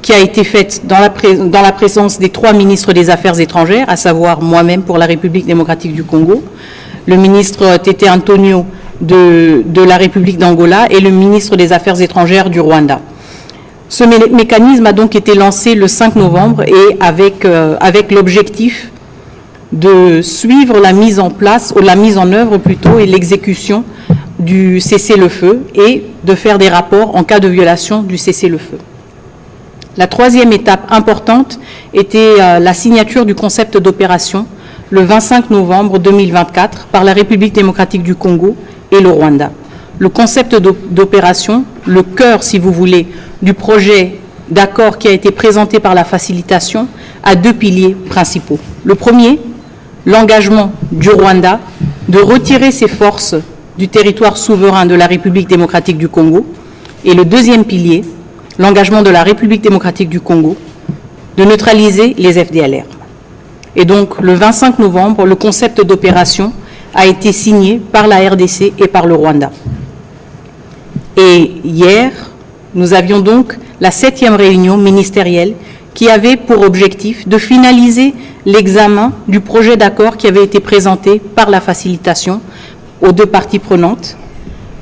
qui a été faite dans la présence des 3 ministres des Affaires étrangères, à savoir moi-même pour la République démocratique du Congo, le ministre Tete Antonio de la République d'Angola et le ministre des Affaires étrangères du Rwanda. Ce mécanisme a donc été lancé le 5 novembre et avec l'objectif de suivre la mise en place, ou la mise en œuvre plutôt, et l'exécution du cessez-le-feu et de faire des rapports en cas de violation du cessez-le-feu. La 3e étape importante était la signature du concept d'opération le 25 novembre 2024 par la République démocratique du Congo et le Rwanda. Le concept d'opération, le cœur, si vous voulez, du projet d'accord qui a été présenté par la facilitation, a 2 piliers principaux. Le premier, l'engagement du Rwanda de retirer ses forces du territoire souverain de la République démocratique du Congo. Et le deuxième pilier, l'engagement de la République démocratique du Congo de neutraliser les FDLR. Et donc, le 25 novembre, le concept d'opération a été signé par la RDC et par le Rwanda. Et hier, nous avions donc la 7e réunion ministérielle qui avait pour objectif de finaliser l'examen du projet d'accord qui avait été présenté par la facilitation aux 2 parties prenantes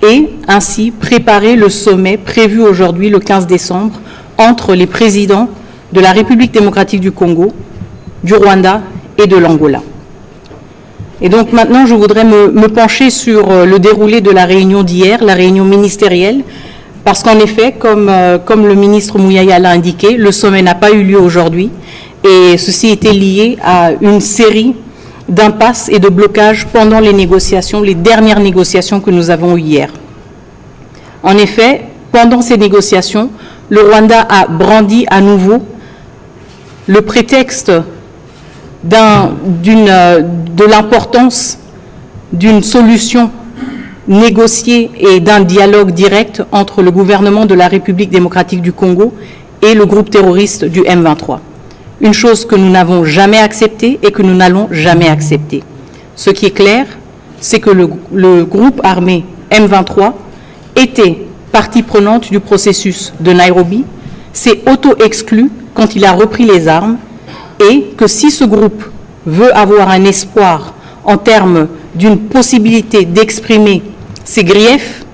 et ainsi préparer le sommet prévu aujourd'hui, le 15 décembre, entre les présidents de la République démocratique du Congo, du Rwanda et de l'Angola. Et donc maintenant, je voudrais me pencher sur le déroulé de la réunion d'hier, la réunion ministérielle, parce qu'en effet, comme le ministre Mouyaya l'a indiqué, le sommet n'a pas eu lieu aujourd'hui et ceci était lié à une série d'impasses et de blocages pendant les négociations, les dernières négociations que nous avons eues hier. En effet, pendant ces négociations, le Rwanda a brandi à nouveau le prétexte de l'importance d'une solution négociée et d'un dialogue direct entre le gouvernement de la République démocratique du Congo et le groupe terroriste du M23. Une chose que nous n'avons jamais acceptée et que nous n'allons jamais accepter. Ce qui est clair, c'est que le groupe armé M23 était partie prenante du processus de Nairobi, s'est auto-exclu quand il a repris les armes et que si ce groupe veut avoir un espoir en termes d'une possibilité d'exprimer ses griefs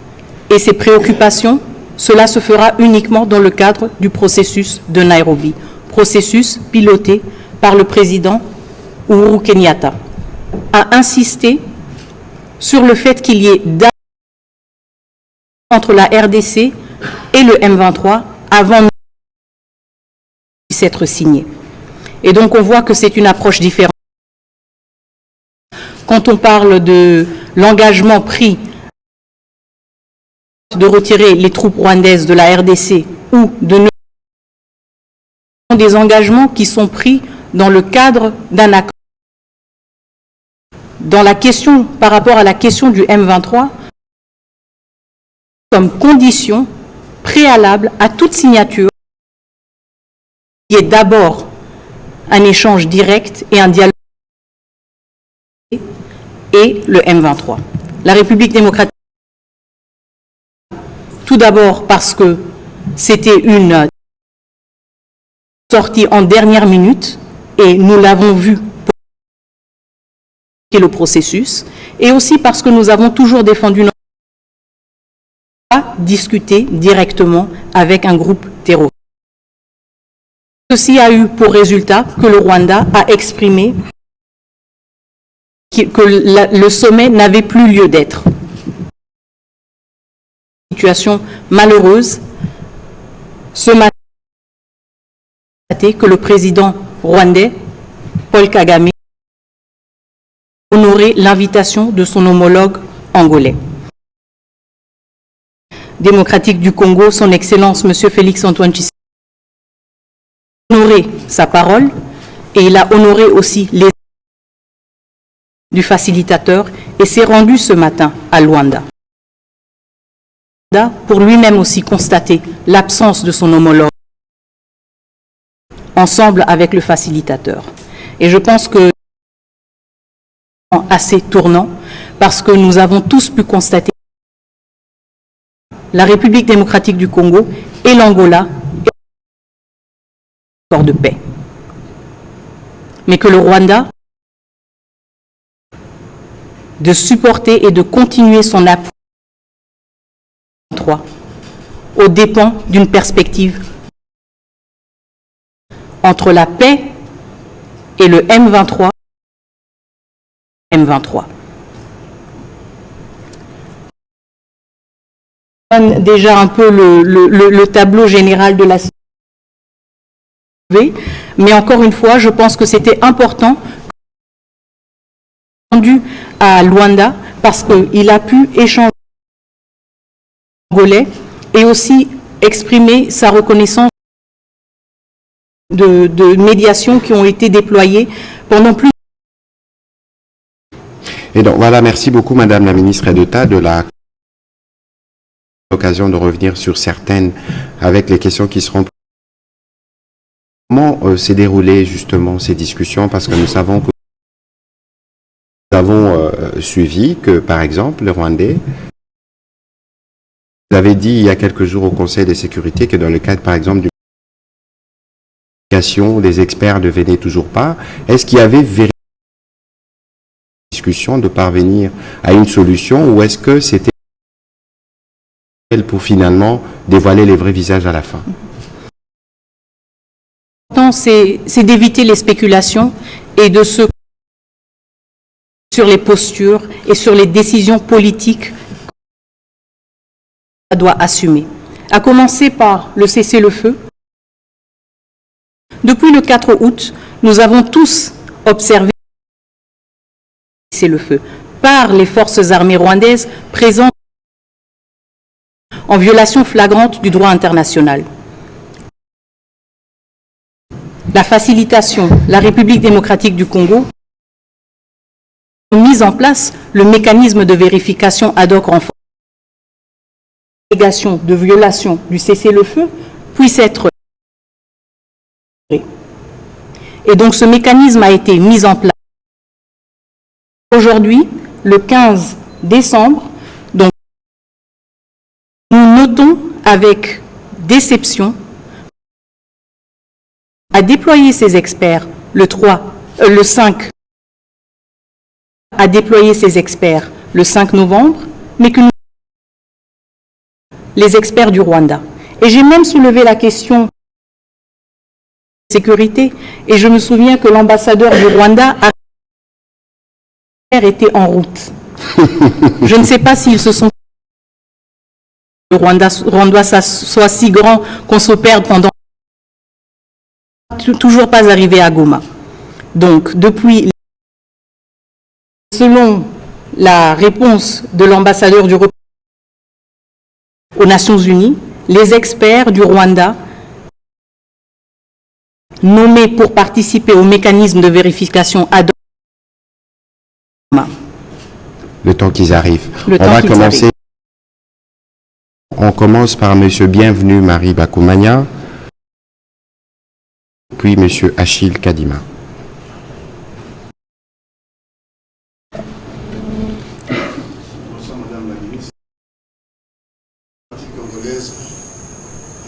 et ses préoccupations, cela se fera uniquement dans le cadre du processus de Nairobi, processus piloté par le président Uhuru Kenyatta, a insisté sur le fait qu'il y ait d'accord entre la RDC et le M23 avant de s'être signé. Et donc on voit que c'est une approche différente. Quand on parle de l'engagement pris de retirer les troupes rwandaises de la RDC ou de des engagements qui sont pris dans le cadre d'un accord. Dans la question, par rapport à la question du M23, comme condition préalable à toute signature, il y ait d'abord un échange direct et un dialogue et le M23. La République démocratique, tout d'abord parce que c'était une sortie en dernière minute et nous l'avons vu pour le processus, et aussi parce que nous avons toujours défendu notre discuter directement avec un groupe terroriste. Ceci a eu pour résultat que le Rwanda a exprimé que le sommet n'avait plus lieu d'être. Situation malheureuse. Ce matin, que le président rwandais, Paul Kagame, a honoré l'invitation de son homologue angolais. Démocratique du Congo, son Excellence M. Félix-Antoine Tshisekedi, a honoré sa parole et il a honoré aussi les du facilitateur et s'est rendu ce matin à Luanda pour lui-même aussi constater l'absence de son homologue ensemble avec le facilitateur. Et je pense que c'est assez tournant parce que nous avons tous pu constater la République démocratique du Congo et l'Angola de paix. Mais que le Rwanda de supporter et de continuer son appui aux dépens d'une perspective entre la paix et le M23. Déjà un peu le tableau général de la situation, mais encore une fois, je pense que c'était important à Luanda parce qu'il a pu échanger congolais et aussi exprimer sa reconnaissance de médiation qui ont été déployées pendant plus. Et donc voilà, merci beaucoup Madame la ministre d'État de l'occasion de revenir sur certaines avec les questions qui seront. Comment s'est déroulé justement ces discussions, parce que nous savons que nous avons suivi que par exemple le Rwandais, vous avez dit il y a quelques jours au Conseil de sécurité que dans le cadre par exemple du les experts ne venaient toujours pas. Est-ce qu'il y avait véritablement discussion de parvenir à une solution, ou est-ce que c'était pour finalement dévoiler les vrais visages à la fin? C'est d'éviter les spéculations et de se sur les postures et sur les décisions politiques qu'on doit assumer. À commencer par le cessez-le-feu. Depuis le 4 août, nous avons tous observé le cessez-le-feu par les forces armées rwandaises présentes en violation flagrante du droit international. La facilitation, la République démocratique du Congo a mis en place le mécanisme de vérification ad hoc renforcé. L'allégation de violation du cessez-le-feu puisse être. Et donc ce mécanisme a été mis en place aujourd'hui, le 15 décembre. Donc nous notons avec déception à déployer ses experts le 5, à déployer ses experts le 5 novembre, mais que nous les experts du Rwanda. Et j'ai même soulevé la question sécurité, et je me souviens que l'ambassadeur du Rwanda était en route. Je ne sais pas s'ils se sont... Le Rwanda soit si grand qu'on se perde pendant... Toujours pas arrivé à Goma. Donc, depuis... Selon la réponse de l'ambassadeur du aux Nations Unies, les experts du Rwanda nommés pour participer au mécanisme de vérification ad hoc. Le temps qu'ils arrivent. On commence par M. Bienvenu Marie Bakoumania, puis M. Achille Kadima. Madame la ministre, la partie congolaise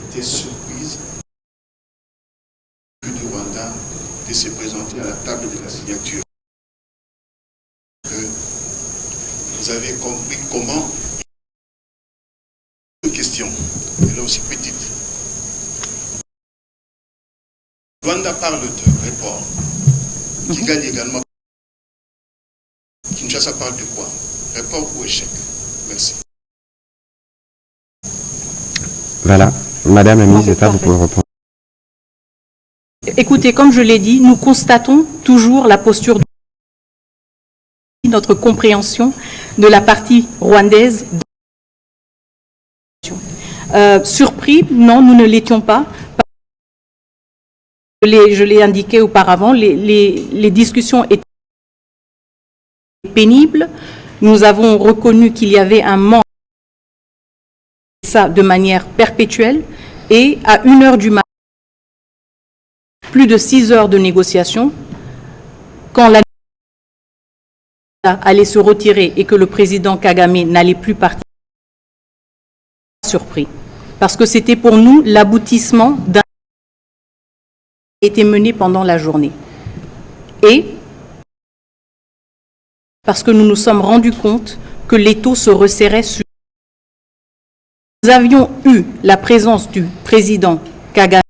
était surprise du Rwanda de se présenter à la table de la signature. Vous avez compris comment une question, elle est aussi petite. Rwanda parle de report. Kigali également. Kinshasa parle de quoi? Report ou échec? Merci. Voilà. Madame la ministre d'État, vous pouvez répondre. Écoutez, comme je l'ai dit, nous constatons toujours la posture de notre compréhension de la partie rwandaise. Surpris, non, nous ne l'étions pas. Je l'ai indiqué auparavant, les discussions étaient pénibles. Nous avons reconnu qu'il y avait un manque, ça de manière perpétuelle, et à 1h du matin, plus de 6 heures de négociation, quand la allait se retirer et que le président Kagame n'allait plus partir, surpris. Parce que c'était pour nous l'aboutissement d'un été menée pendant la journée. Et parce que nous nous sommes rendus compte que l'étau se resserrait sur... Nous avions eu la présence du président Kagame.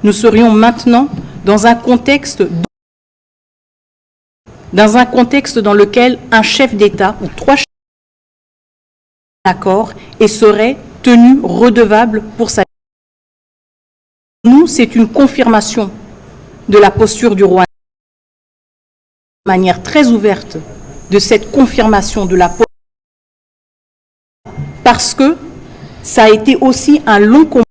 Nous serions maintenant dans un contexte dans lequel un chef d'État ou 3 chefs d'État d'accord et seraient tenus redevables pour sa... Nous, c'est une confirmation de la posture du Rwanda, de manière très ouverte de cette confirmation de la posture, parce que ça a été aussi un long combat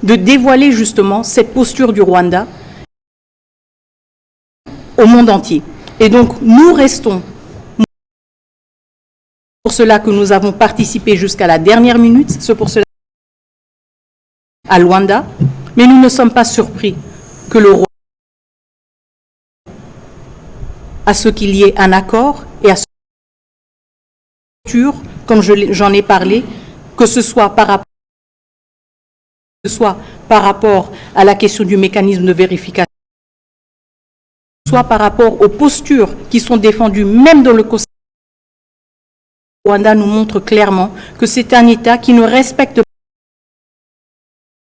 de dévoiler justement cette posture du Rwanda au monde entier. Et donc, nous restons, pour cela que nous avons participé jusqu'à la dernière minute, c'est pour cela à Luanda, mais nous ne sommes pas surpris que le Rwanda, à ce qu'il y ait un accord et à ce comme j'en ai parlé, que ce soit par rapport à la question du mécanisme de vérification, soit par rapport aux postures qui sont défendues même dans le Conseil. Le Rwanda nous montre clairement que c'est un État qui ne respecte pas,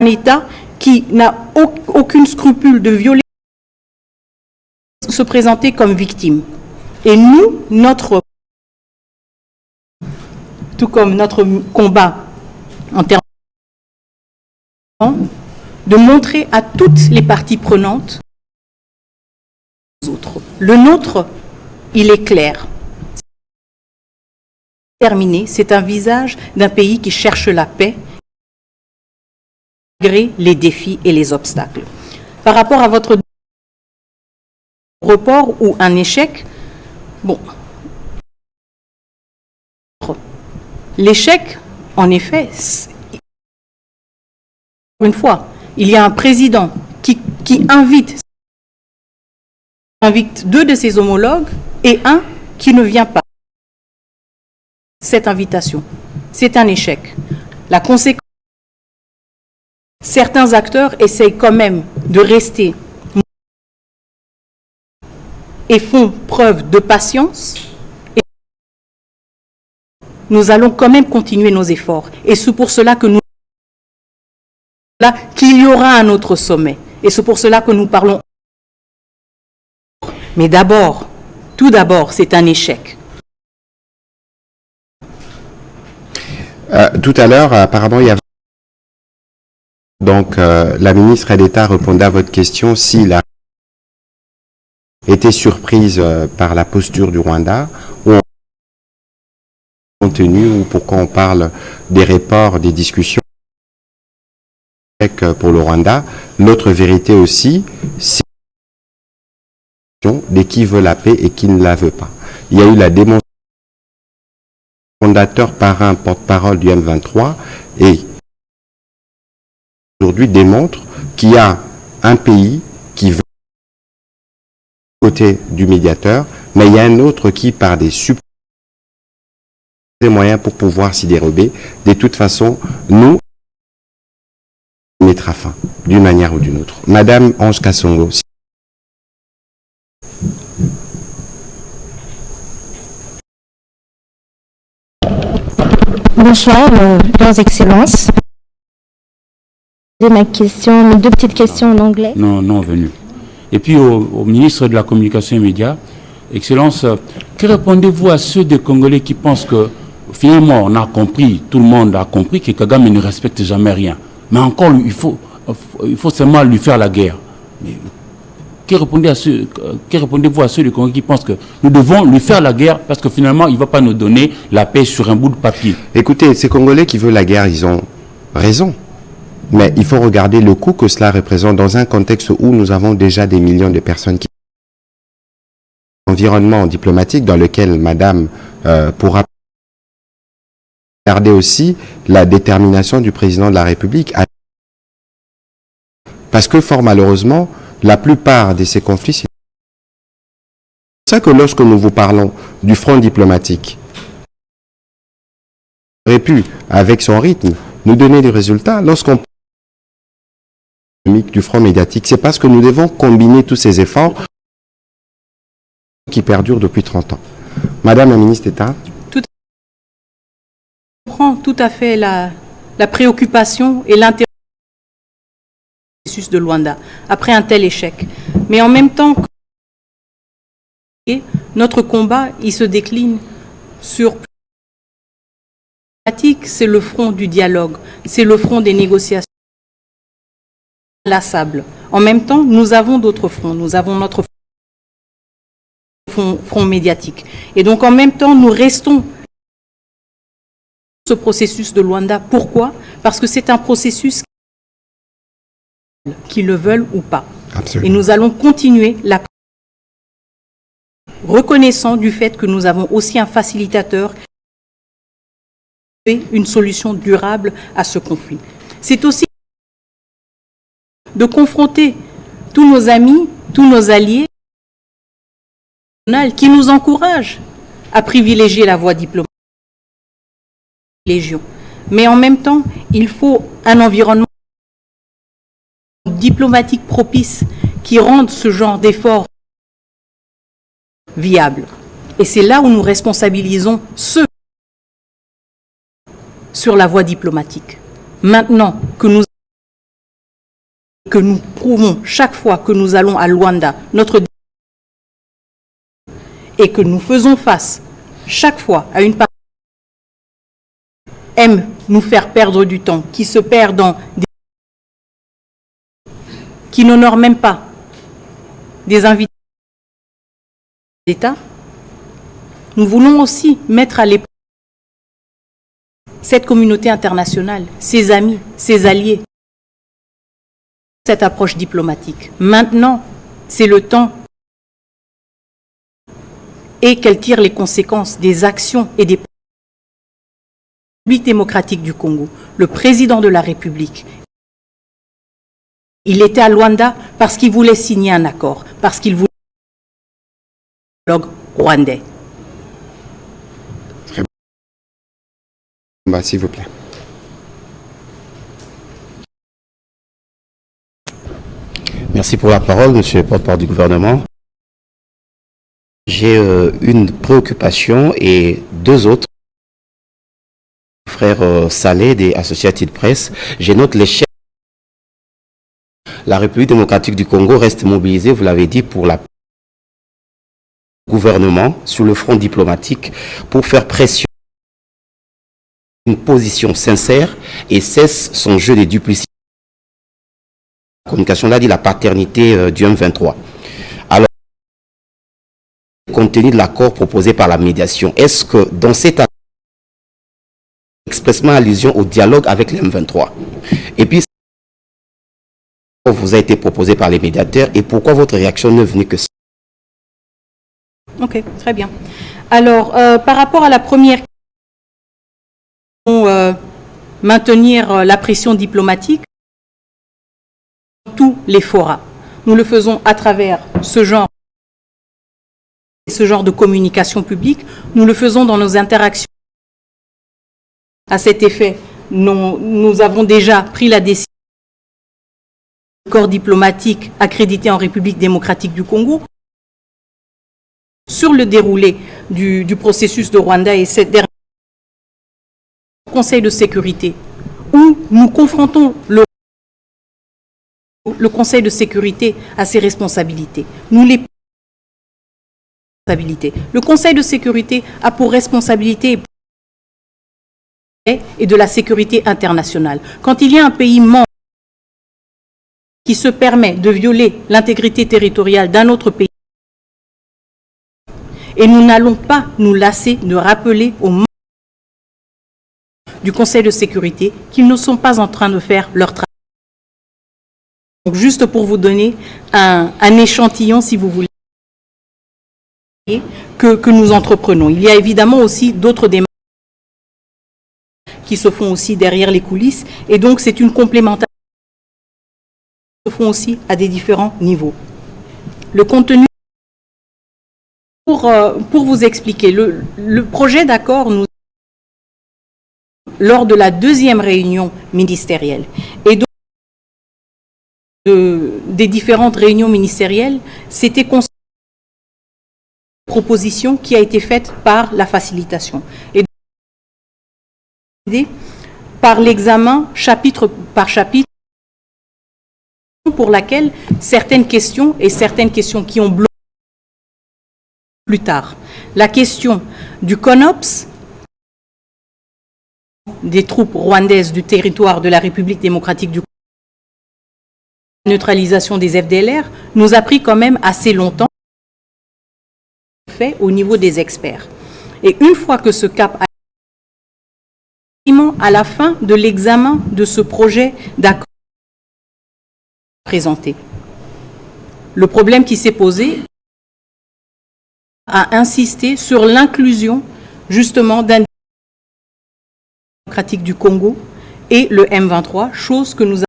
un État qui n'a aucun scrupule de violer, se présenter comme victime. Et nous, tout comme notre combat en termes de montrer à toutes les parties prenantes autres. Le nôtre, il est clair. Terminé, c'est un visage d'un pays qui cherche la paix malgré les défis et les obstacles. Par rapport à votre report ou un échec, bon, l'échec, en effet, une fois, il y a un président qui invite 2 de ses homologues et un qui ne vient pas. Cette invitation, c'est un échec. La conséquence, certains acteurs essayent quand même de rester et font preuve de patience. Et nous allons quand même continuer nos efforts. Et c'est pour cela que qu'il y aura un autre sommet. Et c'est pour cela que nous parlons. Mais d'abord, tout d'abord, c'est un échec. Tout à l'heure, apparemment, il y a... Donc, la ministre d'État répondait à votre question s'il a été surprise par la posture du Rwanda ou contenu ou pourquoi on parle des reports, des discussions pour le Rwanda. L'autre vérité aussi, c'est de qui veut la paix et qui ne la veut pas. Il y a eu la démonstration fondateur, parrain, porte-parole du M23 et aujourd'hui démontre qu'il y a un pays qui veut côté du médiateur, mais il y a un autre qui, par des moyens pour pouvoir s'y dérober, de toute façon, nous mettra fin, d'une manière ou d'une autre. Madame Ange Kassongo. Bonsoir, leurs excellences. Mes 2 petites questions en anglais. Non venu. Et puis au ministre de la Communication et Médias, Excellence, que répondez-vous à ceux des Congolais qui pensent que finalement on a compris, tout le monde a compris que Kagame ne respecte jamais rien. Mais encore, il faut seulement lui faire la guerre. Mais, que répondez-vous à ceux du Congo qui pensent que nous devons lui faire la guerre parce que finalement il ne va pas nous donner la paix sur un bout de papier? Écoutez, ces Congolais qui veulent la guerre, ils ont raison. Mais il faut regarder le coût que cela représente dans un contexte où nous avons déjà des millions de personnes qui... Environnement diplomatique dans lequel Madame pourra regarder aussi la détermination du président de la République. Parce que fort malheureusement, la plupart de ces conflits, c'est pour ça que lorsque nous vous parlons du front diplomatique, aurait pu, avec son rythme, nous donner des résultats. Lorsqu'on économique, du front médiatique. C'est parce que nous devons combiner tous ces efforts qui perdurent depuis 30 ans. Madame la ministre d'État. Je comprends tout à fait la préoccupation et l'intérêt du processus de Luanda après un tel échec. Mais en même temps, notre combat, il se décline sur c'est le front du dialogue, c'est le front des négociations inlassables. En même temps, nous avons d'autres fronts. Nous avons notre front médiatique. Et donc, en même temps, nous restons ce processus de Luanda. Pourquoi? Parce que c'est un processus qu'ils le veulent ou pas. Absolument. Et nous allons continuer la reconnaissant du fait que nous avons aussi un facilitateur et une solution durable à ce conflit. C'est aussi de confronter tous nos amis, tous nos alliés qui nous encouragent à privilégier la voie diplomatique. Mais en même temps, il faut un environnement diplomatique propice qui rende ce genre d'efforts viables. Et c'est là où nous responsabilisons ceux sur la voie diplomatique. Maintenant que nous prouvons chaque fois que nous allons à Luanda notre et que nous faisons face chaque fois à une partie qui aime nous faire perdre du temps, qui se perd dans des qui n'honorent même pas des invités d'État, nous voulons aussi mettre à l'épreuve cette communauté internationale, ses amis, ses alliés, cette approche diplomatique. Maintenant, c'est le temps et qu'elle tire les conséquences des actions et des République démocratique du Congo. Le président de la République, il était à Luanda parce qu'il voulait signer un accord, parce qu'il voulait un dialogue rwandais. S'il vous plaît. Merci pour la parole, monsieur le porte-parole du gouvernement. J'ai une préoccupation et deux autres. Frère Saleh des Associated Press, je note l'échec. La République démocratique du Congo reste mobilisée, vous l'avez dit, pour le gouvernement sur le front diplomatique pour faire pression. Une position sincère et cesse son jeu de duplicité. La communication l'a dit, la paternité du M23. Alors, compte tenu de l'accord proposé par la médiation, est-ce que dans cet accord, expressément allusion au dialogue avec les M23? Et puis, vous a été proposé par les médiateurs et pourquoi votre réaction n'est venue que ça? Ok, très bien. Alors, par rapport à la première question, maintenir la pression diplomatique dans tous les forats. Nous le faisons à travers ce genre de communication publique. Nous le faisons dans nos interactions. À cet effet, nous avons déjà pris la décision du corps diplomatique accrédité en République démocratique du Congo sur le déroulé du processus de Rwanda et cette dernière Conseil de sécurité, où nous confrontons le Conseil de sécurité à ses responsabilités. Le Conseil de sécurité a pour responsabilité et de la sécurité internationale. Quand il y a un pays membre qui se permet de violer l'intégrité territoriale d'un autre pays, et nous n'allons pas nous lasser de rappeler aux membres du Conseil de sécurité qu'ils ne sont pas en train de faire leur travail. Donc, juste pour vous donner un échantillon, si vous voulez, que nous entreprenons. Il y a évidemment aussi d'autres démarches qui se font aussi derrière les coulisses, et donc c'est une complémentarité qui se font aussi à des différents niveaux. Le contenu, pour vous expliquer, le projet d'accord nous lors de la deuxième réunion ministérielle. Et donc, des différentes réunions ministérielles, c'était une proposition qui a été faite par la facilitation. Et par l'examen chapitre par chapitre, pour laquelle certaines questions qui ont bloqué plus tard. La question du CONOPS, des troupes rwandaises du territoire de la République démocratique du Congo, la neutralisation des FDLR, nous a pris quand même assez longtemps fait au niveau des experts. Et une fois que ce cap a à la fin de l'examen de ce projet d'accord présenté, le problème qui s'est posé a insisté sur l'inclusion justement d'un démocratique du Congo et le M23, chose que nous avons.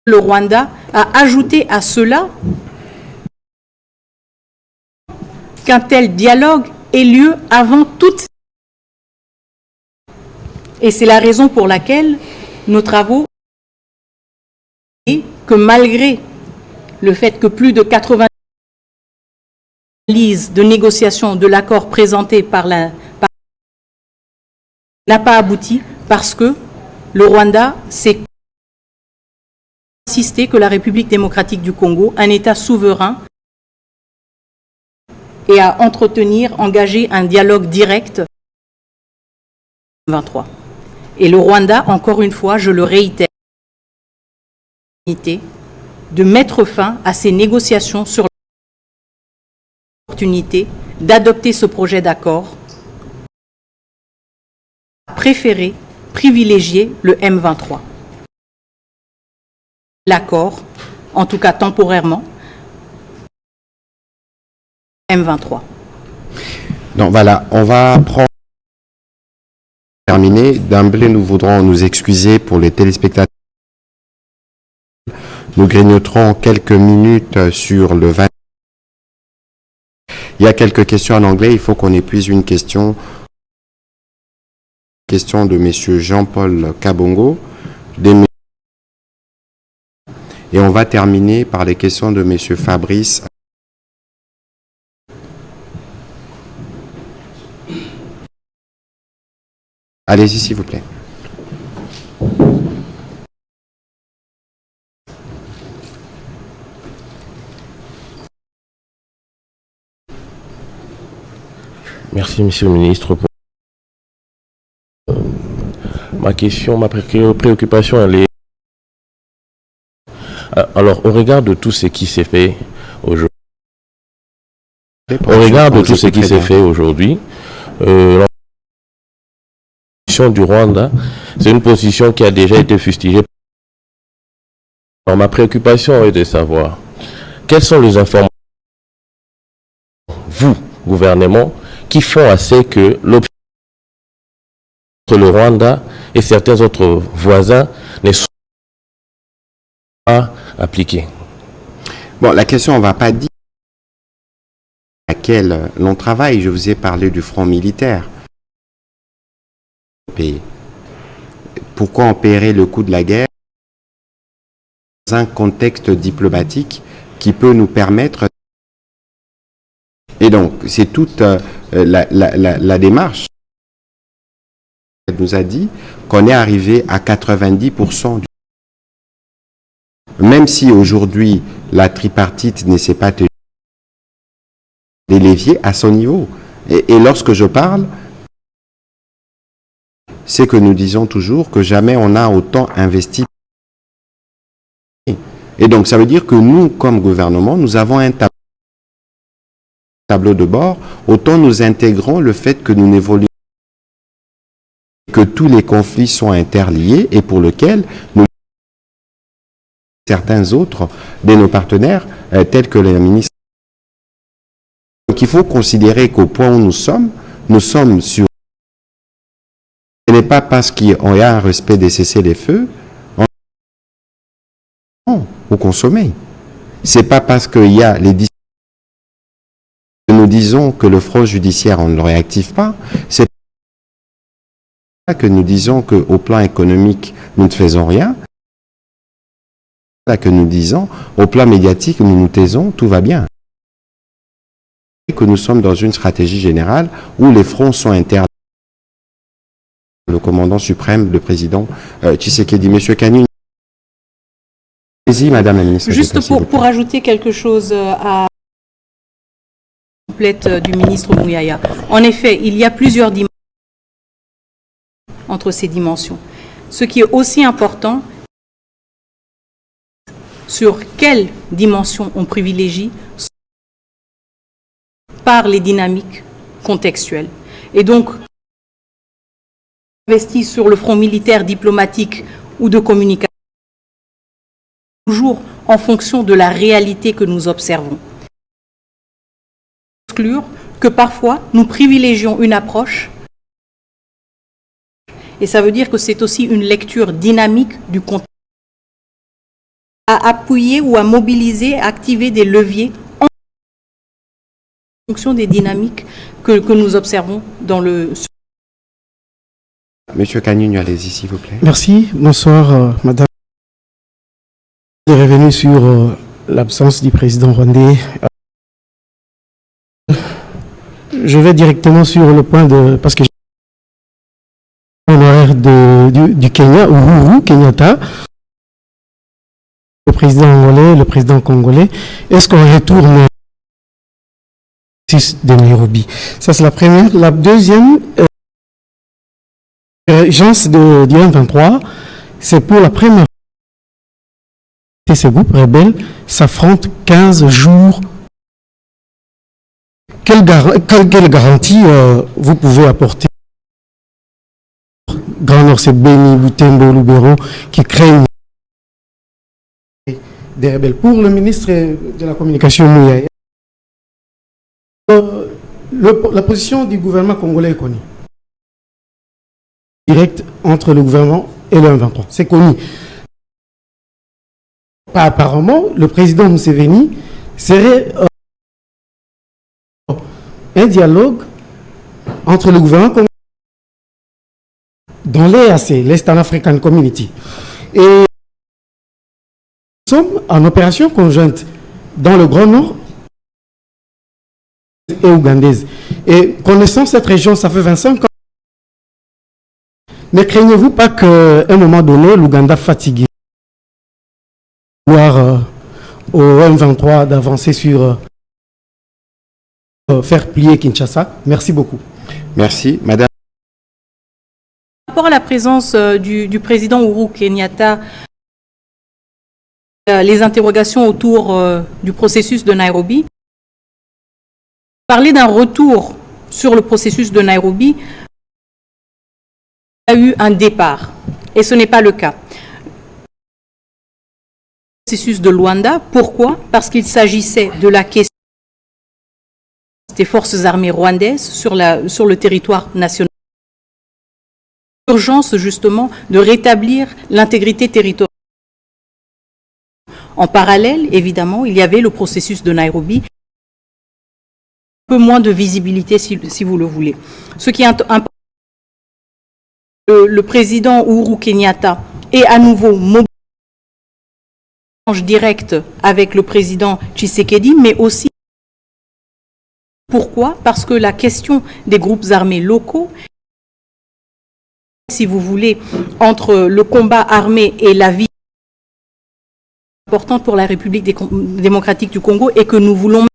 Le Rwanda a ajouté à cela qu'un tel dialogue ait lieu avant toute. Et c'est la raison pour laquelle nos travaux, et que malgré le fait que plus de 80 analyses de négociation de l'accord présenté n'a pas abouti parce que le Rwanda s'est insisté que la République démocratique du Congo, un État souverain, et à engager un dialogue direct 23. Et le Rwanda, encore une fois, je le réitère, de mettre fin à ces négociations sur l'opportunité d'adopter ce projet d'accord, privilégier le M23. L'accord, en tout cas temporairement, M23. Donc voilà, on va prendre. Terminé. D'emblée, nous voudrons nous excuser pour les téléspectateurs. Nous grignoterons quelques minutes sur le 20. Il y a quelques questions en anglais. Il faut qu'on épuise une question. Question de M. Jean-Paul Kabongo. Et on va terminer par les questions de M. Fabrice. Allez-y, s'il vous plaît. Merci, Monsieur le Ministre. Pour ma question, ma préoccupation, elle est... Alors, au regard de tout ce qui s'est fait aujourd'hui, la position du Rwanda, c'est une position qui a déjà été fustigée. Alors, ma préoccupation est de savoir quelles sont les informations, vous, gouvernement, qui font assez que l'option entre le Rwanda et certains autres voisins ne soient pas appliquées. Bon, la question, on ne va pas dire à laquelle l'on travaille. Je vous ai parlé du front militaire. Pourquoi on paierait le coût de la guerre dans un contexte diplomatique qui peut nous permettre... Et donc, c'est toute la démarche. Elle nous a dit qu'on est arrivé à 90%. Même si aujourd'hui, la tripartite ne s'est pas tenue, des leviers à son niveau. Et lorsque je parle, c'est que nous disons toujours que jamais on a autant investi. Et donc, ça veut dire que nous, comme gouvernement, nous avons un tableau de bord, autant nous intégrons le fait que nous n'évoluons, que tous les conflits sont interliés et pour lequel nous certains autres de nos partenaires, tels que les ministres. Donc il faut considérer qu'au point où nous sommes sur... Ce n'est pas parce qu'il y a un respect des cessez-les-feux ou consommer. Ce n'est pas parce qu'il y a les discussions que nous disons que le front judiciaire, on ne le réactive pas. C'est pas que nous disons qu'au plan économique, nous ne faisons rien. Là que nous disons, au plan médiatique, nous nous taisons, tout va bien. Et que nous sommes dans une stratégie générale où les fronts sont internes. Le commandant suprême, le président Tshisekedi. Monsieur Kanu. Allez-y, Madame la ministre. Juste pour ajouter quelque chose à la complète du ministre Mouyaya. En effet, il y a plusieurs dimensions entre ces dimensions. Ce qui est aussi important, sur quelle dimension on privilégie par les dynamiques contextuelles. Et donc, investi sur le front militaire, diplomatique ou de communication, toujours en fonction de la réalité que nous observons. Exclure que parfois nous privilégions une approche, et ça veut dire que c'est aussi une lecture dynamique du contexte, à appuyer ou à mobiliser, à activer des leviers en fonction des dynamiques que nous observons dans le... Monsieur Kanu, allez-y, s'il vous plaît. Merci. Bonsoir, Madame. Je suis revenu sur l'absence du président rwandais. Je vais directement sur le point de... Parce que j'ai l'honoraire du Kenya, Uhuru Kenyatta, le président angolais, le président congolais. Est-ce qu'on retourne de Nairobi? Ça, c'est la première. La deuxième... L'urgence du M23, c'est pour la première fois ces groupes rebelles s'affrontent 15 jours. Quelle garantie vous pouvez apporter? Grand Nord, c'est Beni, Butembo, Lubero, qui craignent des rebelles. Pour le ministre de la Communication, Mouyaya, la position du gouvernement congolais est connue. Direct entre le gouvernement et le M23. C'est connu. Apparemment, le président Museveni serait un dialogue entre le gouvernement congolais dans l'EAC, l'Eastern African Community. Et nous sommes en opération conjointe dans le Grand Nord et ougandaise. Et connaissant cette région, ça fait 25 ans. Ne craignez-vous pas qu'à un moment donné, l'Ouganda fatigué, voire au M23 d'avancer sur faire plier Kinshasa? Merci beaucoup. Merci. Madame. Par rapport à la présence du président Uhuru Kenyatta, les interrogations autour du processus de Nairobi, parler d'un retour sur le processus de Nairobi, a eu un départ, et ce n'est pas le cas. Le processus de Luanda, pourquoi? Parce qu'il s'agissait de la question des forces armées rwandaises sur le territoire national. L'urgence justement de rétablir l'intégrité territoriale. En parallèle, évidemment, il y avait le processus de Nairobi, un peu moins de visibilité si vous le voulez. Ce qui est important, le président Uhuru Kenyatta est à nouveau mobilisé en échange direct avec le président Tshisekedi, mais aussi pourquoi? Parce que la question des groupes armés locaux, si vous voulez, entre le combat armé et la vie importante pour la République démocratique du Congo et que nous voulons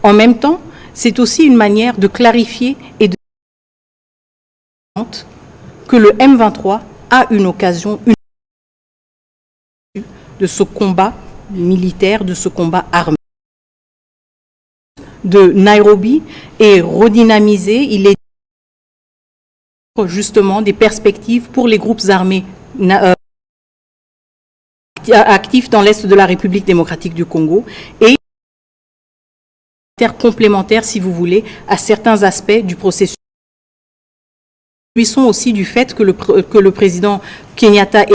en même temps, c'est aussi une manière de clarifier et de que le M23 a une occasion de ce combat militaire, de ce combat armé. De Nairobi est redynamisé, il est justement des perspectives pour les groupes armés actifs dans l'Est de la République démocratique du Congo et complémentaires, si vous voulez, à certains aspects du processus. Nous sont aussi du fait que le président Kenyatta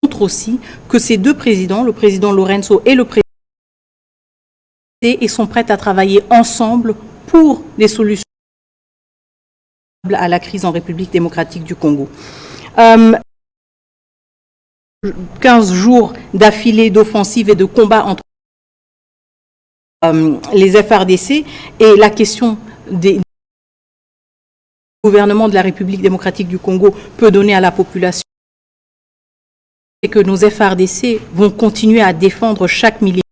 montre aussi que ces deux présidents, le président Lorenzo et le président, et sont prêts à travailler ensemble pour des solutions à la crise en République démocratique du Congo. 15 jours d'affilée d'offensives et de combats entre les FRDC et la question des gouvernements de la République démocratique du Congo peut donner à la population, c'est que nos FRDC vont continuer à défendre chaque militaire,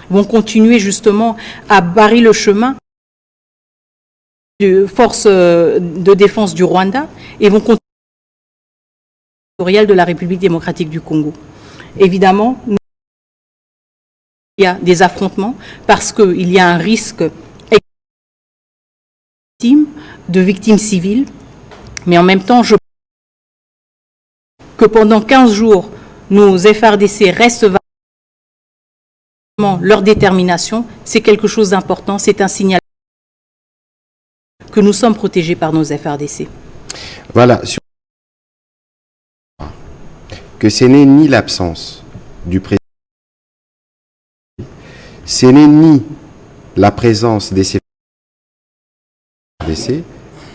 vont continuer justement à barrer le chemin de forces de défense du Rwanda et vont continuer de la République démocratique du Congo. Évidemment, il y a des affrontements parce qu'il y a un risque de victimes civiles, mais en même temps, je pense que pendant 15 jours, nos FRDC restent leur détermination, c'est quelque chose d'important, c'est un signal que nous sommes protégés par nos FRDC. Voilà, que ce n'est ni l'absence du président, ce n'est ni la présence des FRDC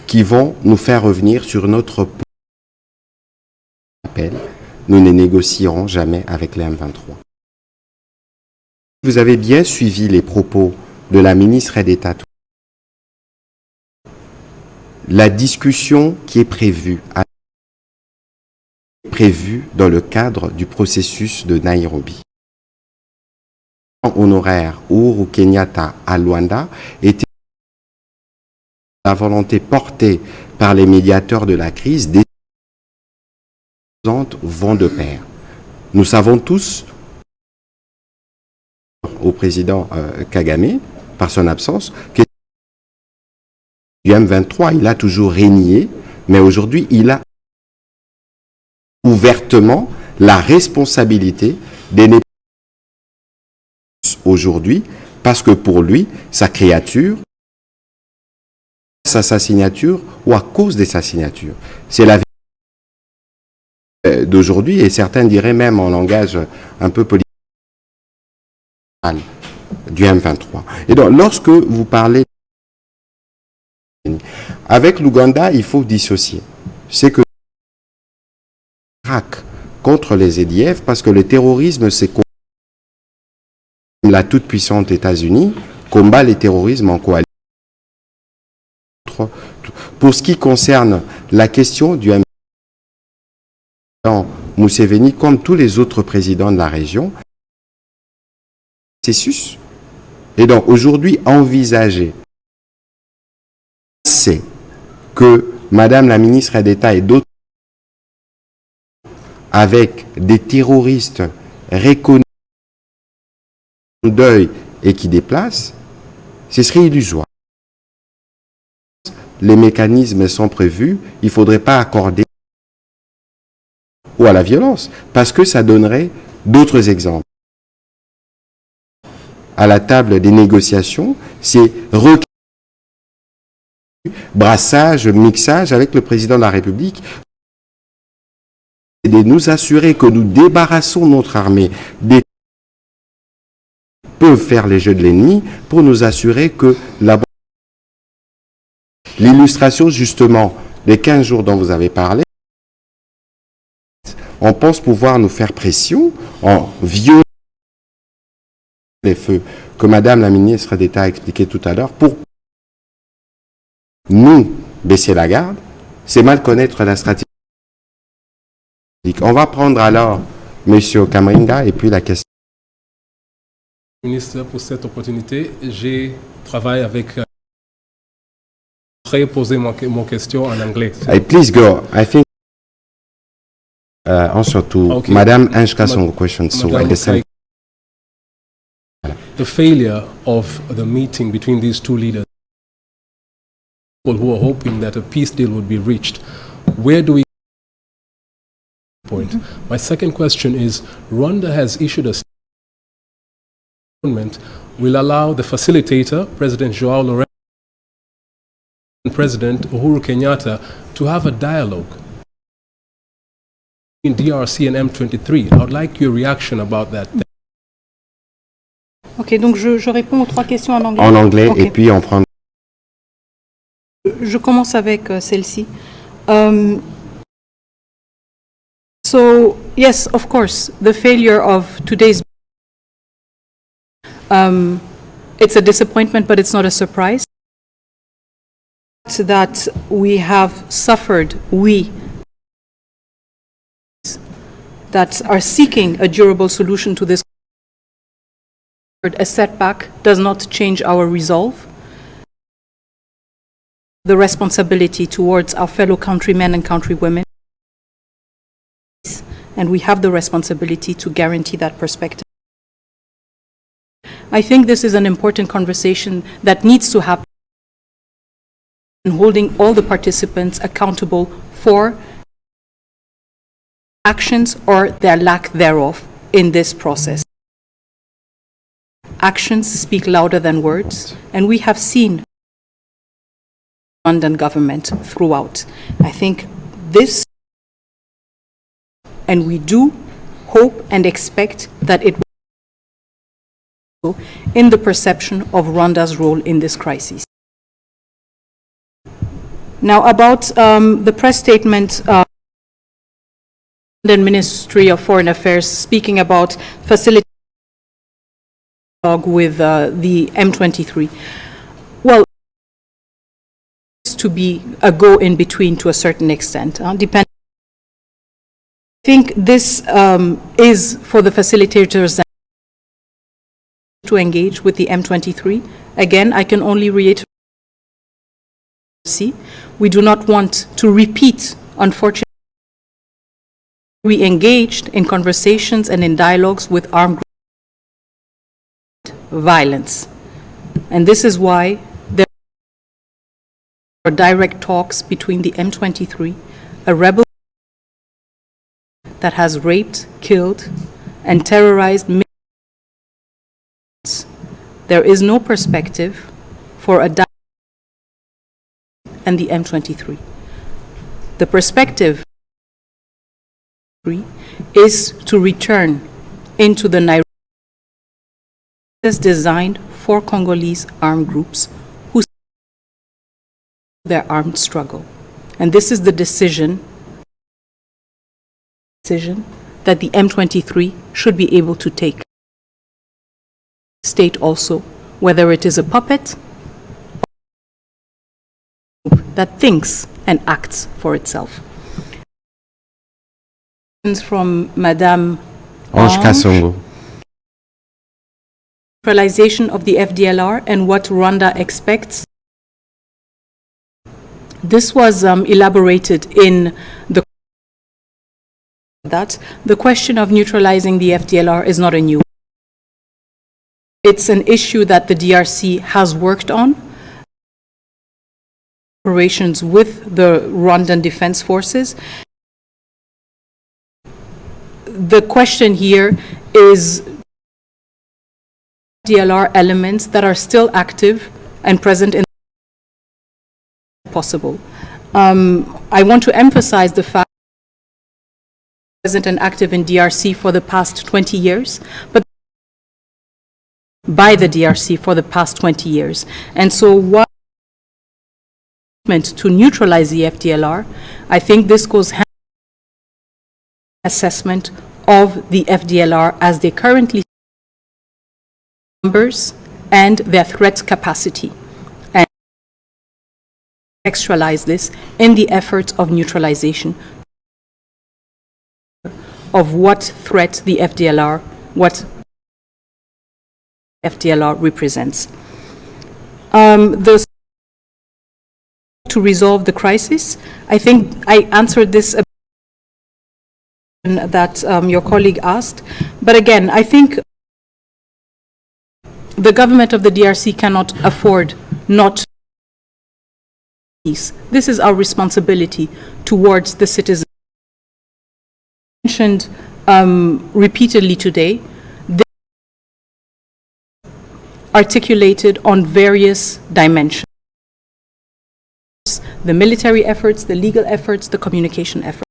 qui vont nous faire revenir sur notre appel. Nous ne négocierons jamais avec les M23. Vous avez bien suivi les propos de la ministre d'État. La discussion qui est prévue dans le cadre du processus de Nairobi. Honoraire Uhuru Kenyatta à Luanda était la volonté portée par les médiateurs de la crise des vont de pair. Nous savons tous au président Kagame, par son absence, que du M23, il a toujours régné, mais aujourd'hui, il a ouvertement la responsabilité des négociations aujourd'hui, parce que pour lui, sa créature, sa signature, ou à cause de sa signature. C'est la vie d'aujourd'hui, et certains diraient même en langage un peu politique, du M23. Et donc, lorsque vous parlez avec l'Ouganda, il faut dissocier. C'est que contre les EDF, parce que le terrorisme, c'est la toute-puissante États-Unis combat les terrorismes en coalition. Pour ce qui concerne la question du M23, Museveni, comme tous les autres présidents de la région, processus. Et donc aujourd'hui, envisager, c'est que Madame la ministre d'État et d'autres, avec des terroristes reconnus deuil et qui déplacent, ce serait illusoire. Les mécanismes sont prévus, il ne faudrait pas accorder ou à la violence, parce que ça donnerait d'autres exemples. À la table des négociations, c'est brassage, mixage avec le président de la République, et de nous assurer que nous débarrassons notre armée des peuvent faire les jeux de l'ennemi pour nous assurer que l'illustration justement des 15 jours dont vous avez parlé, on pense pouvoir nous faire pression en violant les feux que Madame la ministre d'État a expliqué tout à l'heure pour nous baisser la garde, c'est mal connaître la stratégie. On va prendre alors Monsieur Kamringa et puis la question. Ministre, pour cette opportunité, j'ai travaillé avec poser mon question en anglais. Please go. I think answer to Okay. Madame Anshka's question. So I listen. The failure of the meeting between these two leaders, people who are hoping that a peace deal would be reached, where do we point? My second question is, Rwanda has issued a statement will allow the facilitator, President Joao Lourenço, and President Uhuru Kenyatta to have a dialogue in DRC and M23. I would like your reaction about that. Ok, donc je réponds aux trois questions en anglais. En anglais, Ok. et puis on prend. Je commence avec celle-ci. So, yes, of course, the failure of today's, it's a disappointment, but it's not a surprise. That we have suffered, we that are seeking a durable solution to this, a setback does not change our resolve. The responsibility towards our fellow countrymen and countrywomen, and we have the responsibility to guarantee that perspective. I think this is an important conversation that needs to happen, and holding all the participants accountable for actions or their lack thereof in this process. Actions speak louder than words, and we have seen Rwandan government throughout. I think this, and we do hope and expect that it will in the perception of Rwanda's role in this crisis. Now about the press statement, the Ministry of Foreign Affairs speaking about facilitating with the M23. Well, to be a go-in-between to a certain extent. I think this is for the facilitators to engage with the M23. Again, I can only reiterate, we do not want to repeat, unfortunately, we engaged in conversations and in dialogues with armed groups, violence. And this is why there are direct talks between the M23, a rebel that has raped, killed, and terrorized millions. There is no perspective for a dialogue and the M23. The perspective is to return into the Nairobi designed for Congolese armed groups who their armed struggle. And this is the decision that the M23 should be able to take. State also whether it is a puppet that thinks and acts for itself. From Madame Ange Kasongo. Neutralization of the FDLR and what Rwanda expects. This was elaborated in the question of neutralizing the FDLR is not a new. It's an issue that the DRC has worked on. Operations with the Rwandan Defense Forces. The question here is DLR elements that are still active and present in possible. I want to emphasize the fact present and active in DRC for the past 20 years, but by the DRC for the past 20 years. And so what to neutralize the FDLR, I think this goes hand in assessment of the FDLR as they currently numbers and their threat capacity, and contextualize this in the efforts of neutralization of what threat the FDLR, what FDLR represents. To resolve the crisis, I think I answered this that your colleague asked, but again, I think the government of the DRC cannot afford not peace. This is our responsibility towards the citizens. Mentioned repeatedly today, articulated on various dimensions. The military efforts, the legal efforts, the communication efforts.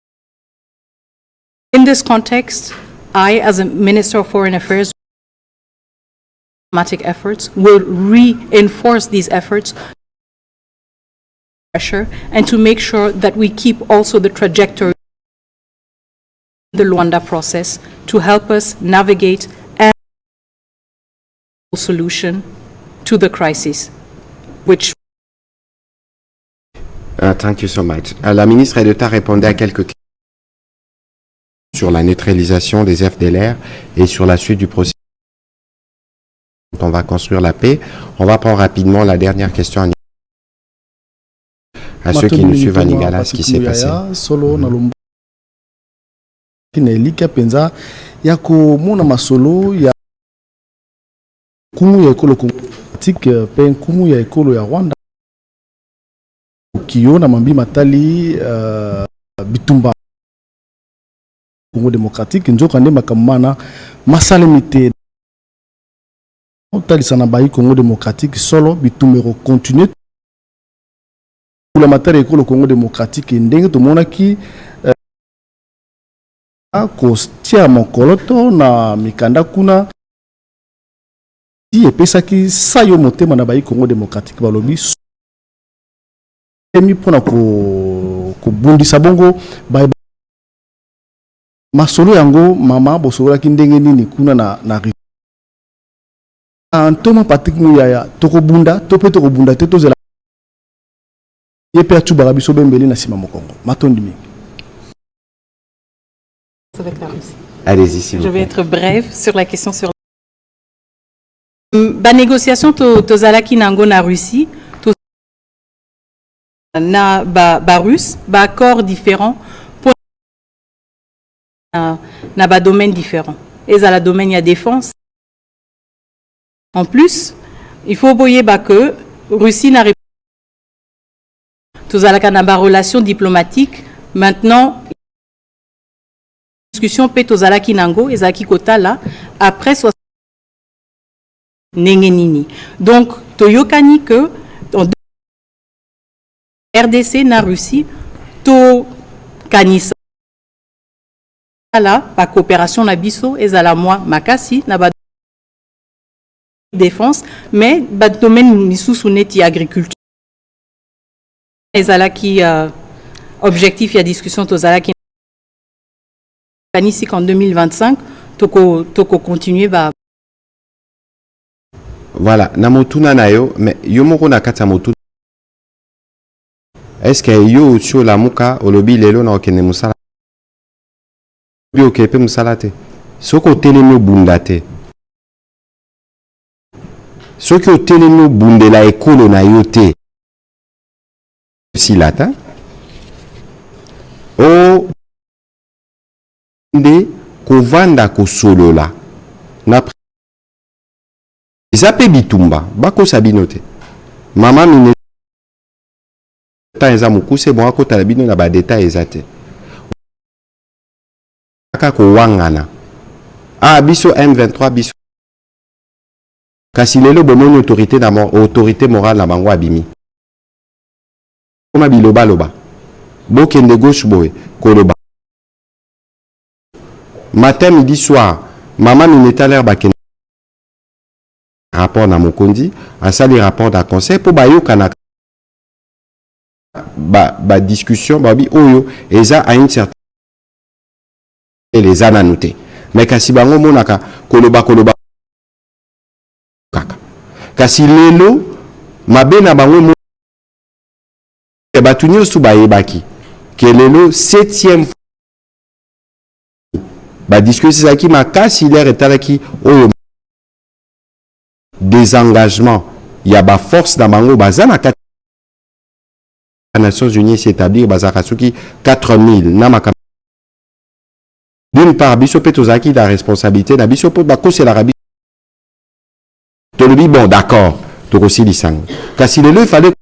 In this context, I, as a Minister of Foreign Affairs, diplomatic efforts will reinforce these efforts pressure and to make sure that we keep also the trajectory the Luanda process to help us navigate and solution to the crisis, which Thank you so much. La ministre d'État répondait à quelques questions sur la neutralisation des FDLR et sur la suite du processus. On va construire la paix. On va prendre rapidement la dernière question à ceux qui nous suivent à Nigala, ce qui s'est passé. Solo na lombo kinelika penza ya komona masolo ya kumu ya ekolo politique pe kumu ya ekolo ya Rwanda kiyo na mambi matali bitumba Congo démocratique nzoka nde makamana masalemite otalisana bayi Congo démocratique solo bitumero continuer pour la matière ekolo Congo démocratique ndenge tomona ki kostia mokoloto na mikanda kuna epesaki sayo motema na bayi Congo démocratique balobi emi pona kobundisa bongo bayi masolo yango mama bosolaki ndenge nini kuna na Antoma Patrick Muyaya tokobunda tope tokobunda te tozela yepe atubaka biso bembeli na sima mokongo matondi mingi. Allez-y, s'il vous plaît. Je vais être brève sur la question sur la négociation tozalaki nango na Russie na ba russe ba accord différent pour na ba domaine différent et à la domaine ya défense. En plus, il faut boyer que Russie n'a tozalaka na ba relation diplomatique maintenant discussion pe tozalaki nango ezaki kota là après 60 nengenini. Donc toyokani que RDC na Russie to kanisa là pa coopération na biso ezala moi makasi na ba défense mais ba domaine misusu neti agriculture ezala qui objectif ya discussion tozala qui ici qu'en 2025 toko continuer ba voilà na motuna na yo mais yo moko na kata motuna est-ce que yo sur la muka olobi lelo na okene musala bi okepe musala te soko telemi bunda te soki otelemi bundela ekolo na yo te silata o nde kovanda kosolola na eza pe bitumba bakosa bino te mama mine eza mokuse bon akotala bino na badetail eza te kaka kowangana biso M23 biso kasi lelo bomoni autorité morale na bango abimi koma biloba bokende gauche boye koloba matin midi soir mama minetaler bakende rapport na mokondi asali rapport da conseil po bayokana ba discussion babi oyo eza a une certaine les ana noté mais kasi bango monaka koloba kaka kasi lelo mabe na bango batuni su bayebaki ke lelo 7e ba discussion zaki makasi l'air etalaki oyo désengagement ya ba force na bango bazana Nations Unies s'établir bazakasuki 4000 na makam d'une part biso petozaki la responsabilité na biso po bakose la rabi tolobi bon d'accord tokosi lisango kasi lelo il fallait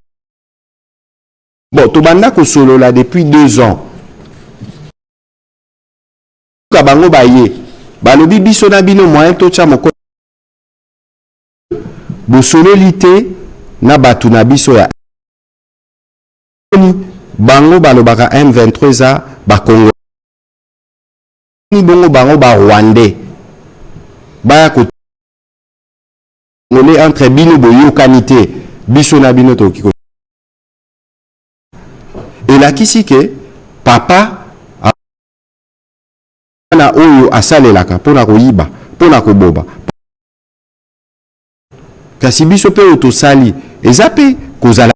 bon tobanda ko solo là depuis 2 ans ka bango baye balobi biso na bino moyen to cha moko bo solo lité na batu na biso ya bango balobaka M23 za ba Congo ni bongo bango ba Rwandais ba ko ngole entre bino boyo kanité biso na bino to kiko et la kisike papa mwana oyo asalelaka mpona koyiba mpona koboba kasi biso mpe oyo tosali eza mpe kozala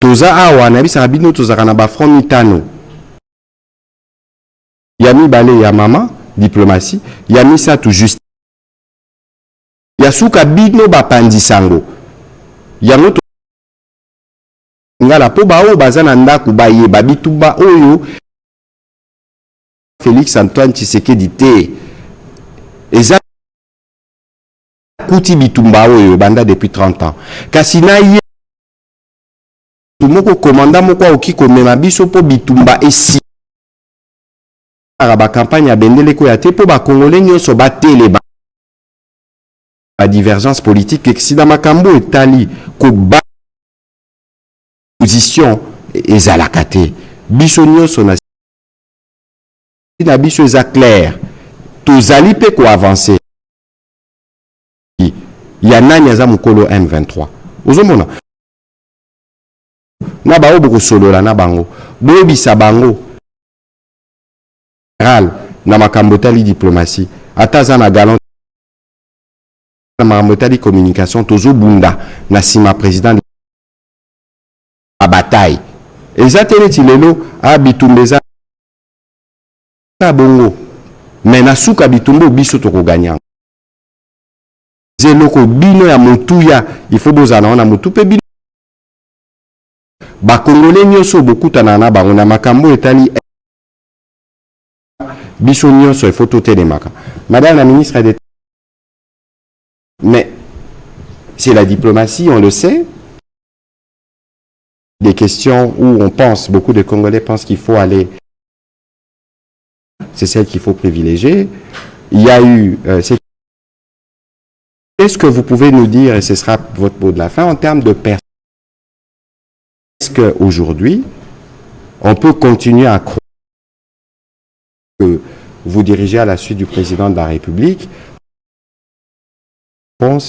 toza awa nayebisaka bino tozalaka na bafront mitano ya mibale ya mama diplomatie ya misato juste ya suka bino bapandisango yango ngala po baoyo baza na ndako bayeba bitumba oyo Félix Antoine Tshisekedi te eza kuti bitumba oyo banda depuis 30 ans kasi na ye moko komanda moko oki komema biso po bitumba esi ba campagne ya bendele ko ya te po ba congolais nyonso batele ba divergence politique exida makambo etali ko ba position ezalaka te biso nyonso na biso eza clair tozali pe ko avancer ya nani aza mokolo M23 ozomona na bao boko solola na bango boyebisa bango na makambo tali diplomatie ata aza na galant na makambo tali communication tozobunda na nsima président a bataille eza te neti lelo bitumba eza bongo me na suka bitumba biso tokoganya zeloko bino ya motuya il faut bozala na motu pe bino bakongole nyonso bokutana na bango na makambo etali biso nyonso il faut totelemaka madame la ministre d'État mais c'est la diplomatie on le sait des questions où on pense beaucoup de Congolais pensent qu'il faut aller c'est celle qu'il faut privilégier il y a eu qu'est-ce que vous pouvez nous dire, et ce sera votre mot de la fin, en termes de personnes? Est-ce qu'aujourd'hui, on peut continuer à croire que vous dirigez à la suite du président de la République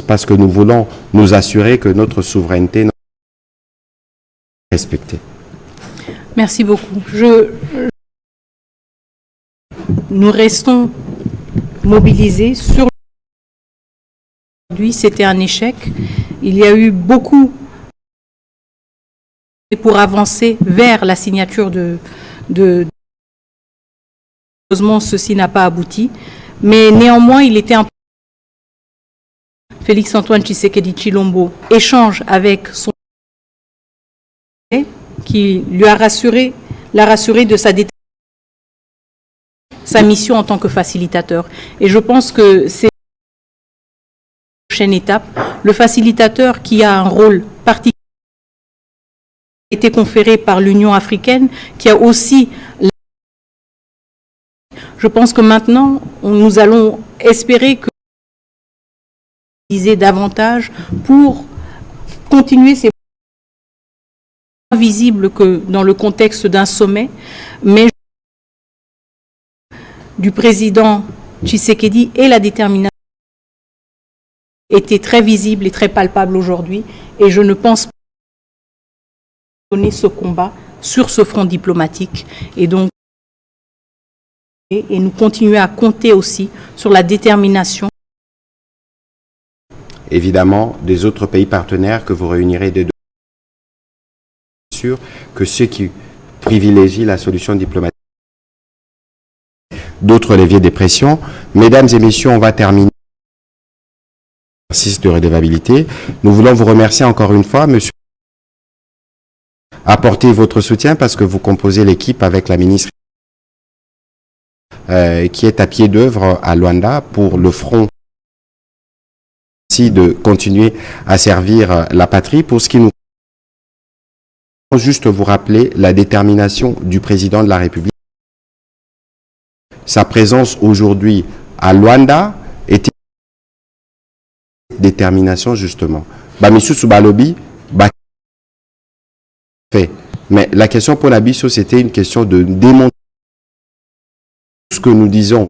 parce que nous voulons nous assurer que notre souveraineté est respectée? Merci beaucoup. Nous restons mobilisés sur aujourd'hui, c'était un échec. Il y a eu beaucoup pour avancer vers la signature Heureusement, ceci n'a pas abouti. Mais néanmoins, il était important. Félix Antoine Tshisekedi Tshilombo échange avec son qui lui a rassuré de sa mission en tant que facilitateur. Et je pense que c'est prochaine étape, le facilitateur qui a un rôle particulier a été conféré par l'Union africaine, qui a aussi... Je pense que maintenant, nous allons espérer que davantage pour continuer ces visibles que dans le contexte d'un sommet, mais du président Tshisekedi et la détermination était très visible et très palpable aujourd'hui, et je ne pense pas donner ce combat sur ce front diplomatique, et donc et nous continuer à compter aussi sur la détermination évidemment des autres pays partenaires que vous réunirez de sûr que ceux qui privilégient la solution diplomatique d'autres leviers de pression. Mesdames et messieurs, on va terminer l'exercice de redevabilité. Nous voulons vous remercier encore une fois, monsieur. Apportez votre soutien parce que vous composez l'équipe avec la ministre qui est à pied d'œuvre à Luanda pour le front de continuer à servir la patrie. Pour ce qui nous juste vous rappeler la détermination du président de la République. Sa présence aujourd'hui à Luanda était détermination justement. Bamissu Subalobi, fait. Mais la question pour l'Abisso, c'était une question de démontrer ce que nous disons.